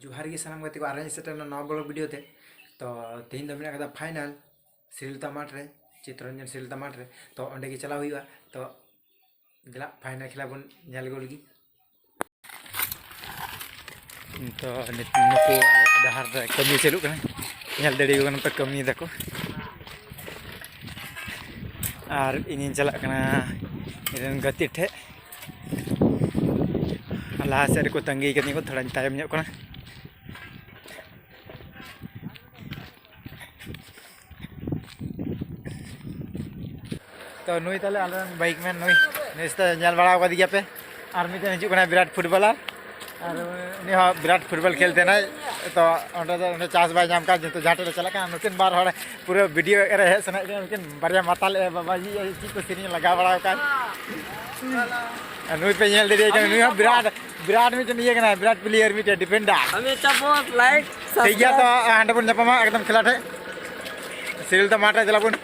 जोहार गे सानाम गाते को आराम सेटर नवा ब्लॉग वीडियो थे तो तेहन दो मेरा फाइनल सिरलता माठ रे चित्तरंजन सिरलता माठ रे तो अंडे के चला हुआ तो दिला फाइनल खेला बन नेल गोलगी तो नुकु डहार रे कमी चलू कना नेल दड़ी गन पे कमी दको और इन चला कना इरन गति ठे लाहा सेर को तंगी कनी को थोड़ा तायम ᱧᱚᱜ कना तो नुई ताले आलन बाइक में नुई नेस्ता नेल बड़ा का दिया पे और मिटे हिजु कना विराट फुटबॉलर और उनी हो विराट फुटबॉल खेलते ना तो ओंडे चास बाय नाम का जतो झाटे चला का नुकिन बार हड़े पूरा वीडियो रे है सना नुकिन बारिया माताल बाबाजी ची को सिनी लगा बड़ा का नुई पे नेल दे के नुई विराट विराट में ये कना विराट प्लेयर में डिफेंडर हमें सपोर्ट लाइक ठीक गया तो हांडे बन जपमा एकदम खेला थे सिरिल तो माटा चला बन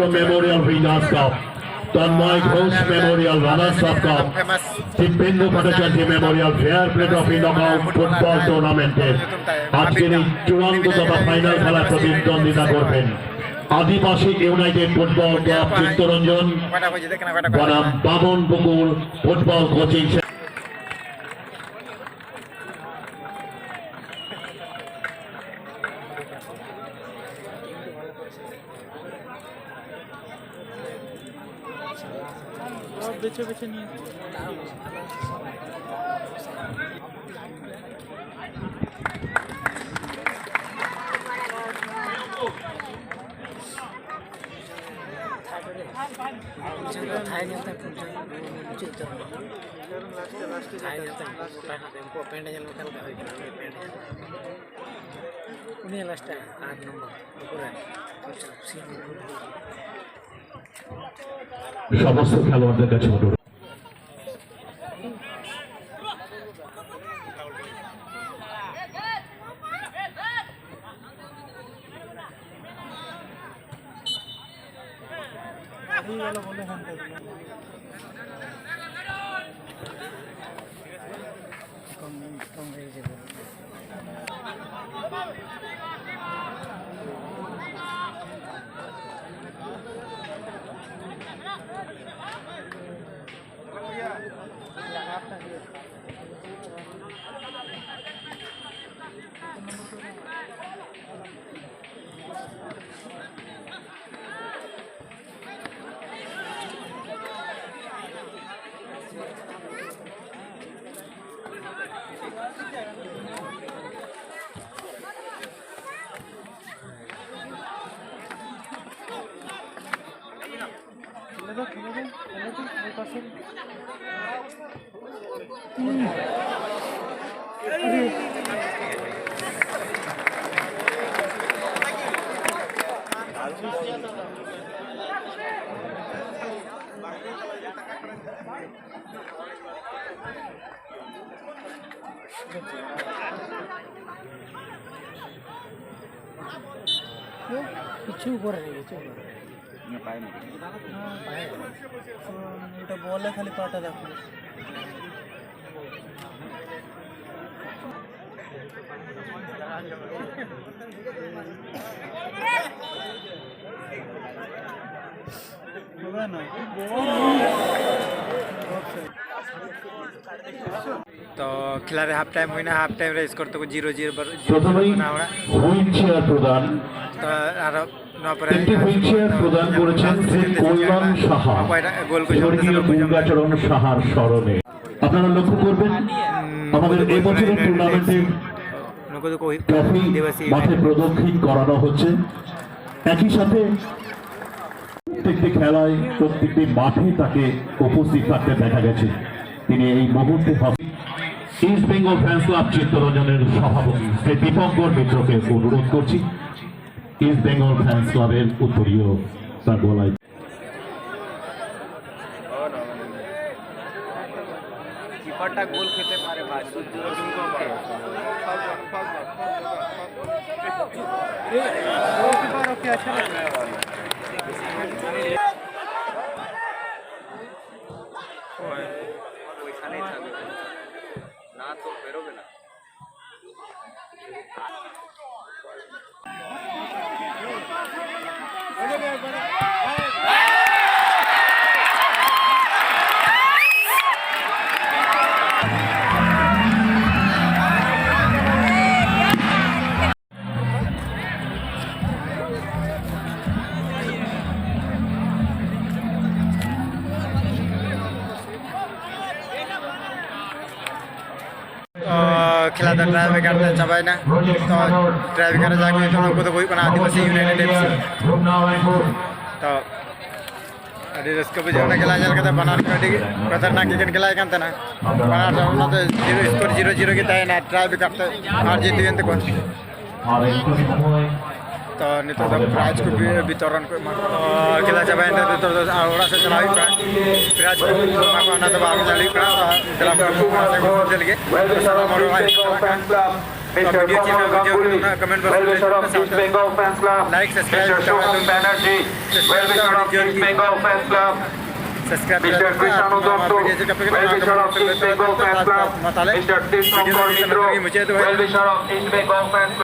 memorial winners cup Tanmay Ghosh memorial runners up cup Dipendra Bhattacharya memorial fair play trophy knockout football टूर्नामेंटे আজকের এই চূড়ান্ত দফা ফাইনাল খেলা প্রতিদ্বন্দ্বিতা করবেন Adivasi united football club Chittaranjan বনাম বামন পুকুর ফুটবল কোচিং बेचे बेचे नहीं সমস্ত খেলোয়াড়দের কাছে অনুরোধ কিছু করে কিছু না পায় না পায় এটা বলে খালি পাটা দেখো होगा ना तो खेला हाफ टाइम हुई ना हाफ टाइम रे स्कोर तो 0-0 প্রথমেই হুইল চেয়ার প্রদান तो একটি হুইল চেয়ার প্রদান করেছেন শ্রী কল্যাণ সাহা স্বর্গীয় গঙ্গাচরণ সাহার স্মরণে। আপনারা লক্ষ্য করবেন আমাদের এবছরের টুর্নামেন্টের ট্রফি মাঠে প্রদক্ষিণ করানো হচ্ছে। একই সাথে প্রত্যেকটি খেলায় প্রত্যেকটি মাঠে তাকে উপস্থিত থাকতে দেখা গেছে। তিনি এই মুহূর্তে ইস্ট বেঙ্গল ফ্যান্স ক্লাব চিত্তরঞ্জনের সভাপতি শ্রী দীপঙ্কর মিত্রকে অনুরোধ করছি ইস্ট বেঙ্গল ফ্যান্স ক্লাবের উত্তরীয় তার বলায়। কিপারটা গোল খেতে পারে ভাই না তো বেরোবে না। खेला तो ट्राई विकेट चाबाई ना तो ट्राई विकेट जाके तो उनको तो कोई बना आदिवासी यूनाइटेड एफसी तो अभी इसको भी जो ना खेला चल के तो बनार कटी खतरनाक क्रिकेट खेला है ना बनार तो ना तो स्कोर 0-0 की तय ना ट्राई विकेट तो हार जीत गए को तो नहीं तो प्राइज को भी वितरण को खेला चाबाई ना तो और से चला ही प्राइज को ना तो आगे चली खेला को चल गए वीडियो कमेंट बॉक्स में लाइक सब्सक्राइब मुझे तो